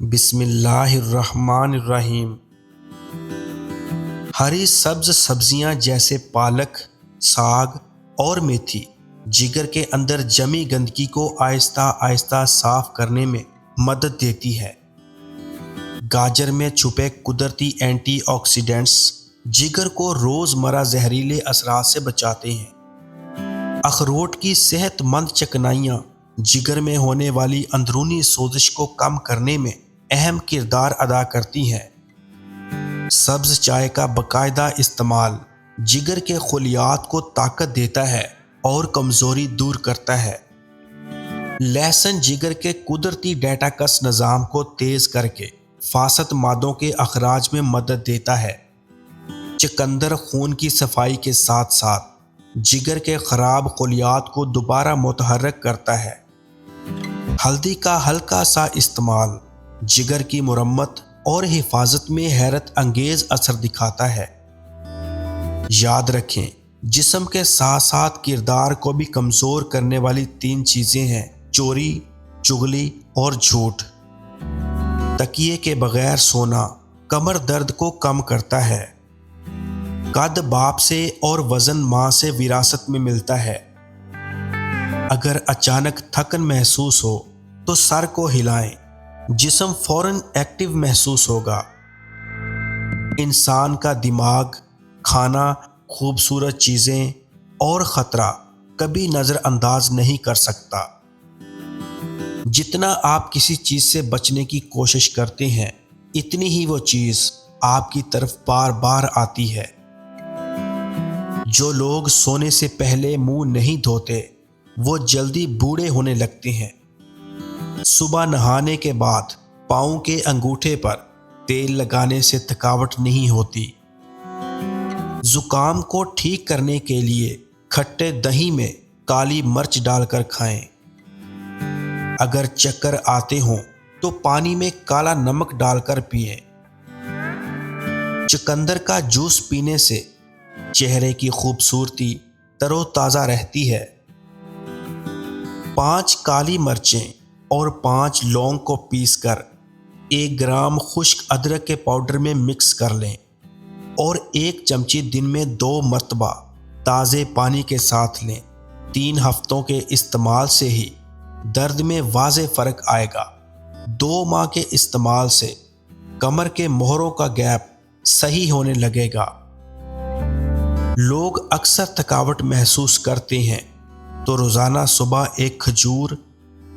بسم اللہ الرحمن الرحیم۔ ہری سبز سبزیاں جیسے پالک، ساگ اور میتھی جگر کے اندر جمی گندگی کو آہستہ آہستہ صاف کرنے میں مدد دیتی ہے۔ گاجر میں چھپے قدرتی اینٹی آکسیڈنٹس جگر کو روزمرہ زہریلے اثرات سے بچاتے ہیں۔ اخروٹ کی صحت مند چکنائیاں جگر میں ہونے والی اندرونی سوزش کو کم کرنے میں اہم کردار ادا کرتی ہیں۔ سبز چائے کا باقاعدہ استعمال جگر کے خلیات کو طاقت دیتا ہے اور کمزوری دور کرتا ہے۔ لہسن جگر کے قدرتی ڈیٹاکس نظام کو تیز کر کے فاسد مادوں کے اخراج میں مدد دیتا ہے۔ چقندر خون کی صفائی کے ساتھ ساتھ جگر کے خراب خلیات کو دوبارہ متحرک کرتا ہے۔ ہلدی کا ہلکا سا استعمال جگر کی مرمت اور حفاظت میں حیرت انگیز اثر دکھاتا ہے۔ یاد رکھیں، جسم کے ساتھ ساتھ کردار کو بھی کمزور کرنے والی 3 چیزیں ہیں: چوری، چغلی اور جھوٹ۔ تکیے کے بغیر سونا کمر درد کو کم کرتا ہے۔ قد باپ سے اور وزن ماں سے وراثت میں ملتا ہے۔ اگر اچانک تھکن محسوس ہو تو سر کو ہلائیں، جسم فوراً ایکٹیو محسوس ہوگا۔ انسان کا دماغ کھانا، خوبصورت چیزیں اور خطرہ کبھی نظر انداز نہیں کر سکتا۔ جتنا آپ کسی چیز سے بچنے کی کوشش کرتے ہیں، اتنی ہی وہ چیز آپ کی طرف بار بار آتی ہے۔ جو لوگ سونے سے پہلے منہ نہیں دھوتے، وہ جلدی بوڑھے ہونے لگتے ہیں۔ صبح نہانے کے بعد پاؤں کے انگوٹھے پر تیل لگانے سے تھکاوٹ نہیں ہوتی۔ زکام کو ٹھیک کرنے کے لیے کھٹے دہی میں کالی مرچ ڈال کر کھائیں۔ اگر چکر آتے ہوں تو پانی میں کالا نمک ڈال کر پئیں۔ چقندر کا جوس پینے سے چہرے کی خوبصورتی تر و تازہ رہتی ہے۔ 5 کالی مرچیں اور 5 لونگ کو پیس کر 1 گرام خشک ادرک کے پاؤڈر میں مکس کر لیں اور 1 چمچی دن میں 2 مرتبہ تازے پانی کے ساتھ لیں۔ 3 ہفتوں کے استعمال سے ہی درد میں واضح فرق آئے گا۔ 2 ماہ کے استعمال سے کمر کے موہروں کا گیپ صحیح ہونے لگے گا۔ لوگ اکثر تھکاوٹ محسوس کرتے ہیں تو روزانہ صبح 1 کھجور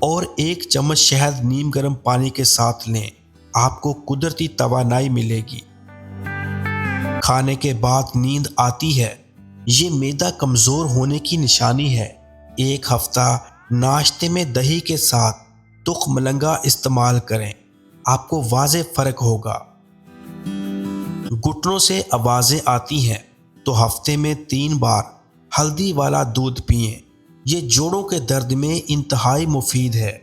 اور 1 چمچ شہد نیم گرم پانی کے ساتھ لیں، آپ کو قدرتی توانائی ملے گی۔ کھانے کے بعد نیند آتی ہے، یہ معدہ کمزور ہونے کی نشانی ہے۔ 1 ہفتہ ناشتے میں دہی کے ساتھ تخم ملنگا استعمال کریں، آپ کو واضح فرق ہوگا۔ گھٹنوں سے آوازیں آتی ہیں تو ہفتے میں 3 بار ہلدی والا دودھ پئیں، یہ جوڑوں کے درد میں انتہائی مفید ہے۔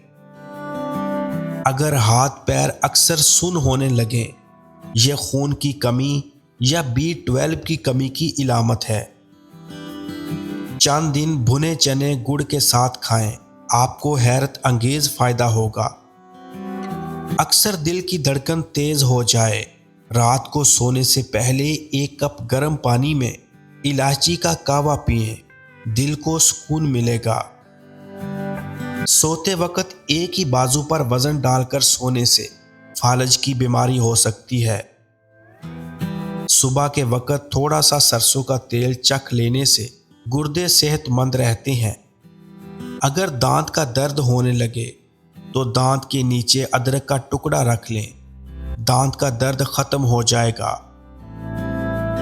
اگر ہاتھ پیر اکثر سن ہونے لگیں، یہ خون کی کمی یا B12 کی کمی کی علامت ہے۔ چند دن بھنے چنے گڑ کے ساتھ کھائیں، آپ کو حیرت انگیز فائدہ ہوگا۔ اکثر دل کی دھڑکن تیز ہو جائے، رات کو سونے سے پہلے 1 کپ گرم پانی میں الائچی کا کہوہ پئیں، دل کو سکون ملے گا۔ سوتے وقت ایک ہی بازو پر وزن ڈال کر سونے سے فالج کی بیماری ہو سکتی ہے۔ صبح کے وقت تھوڑا سا سرسوں کا تیل چکھ لینے سے گردے صحت مند رہتے ہیں۔ اگر دانت کا درد ہونے لگے تو دانت کے نیچے ادرک کا ٹکڑا رکھ لیں، دانت کا درد ختم ہو جائے گا۔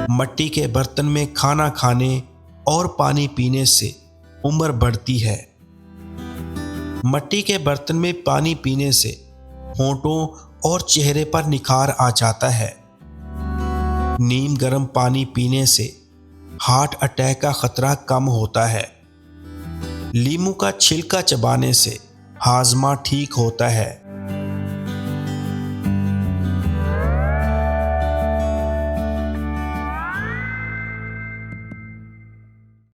مٹی کے برتن میں کھانا کھانے اور پانی پینے سے عمر بڑھتی ہے۔ مٹی کے برتن میں پانی پینے سے ہونٹوں اور چہرے پر نکھار آ جاتا ہے۔ نیم گرم پانی پینے سے ہارٹ اٹیک کا خطرہ کم ہوتا ہے۔ لیموں کا چھلکا چبانے سے ہاضمہ ٹھیک ہوتا ہے۔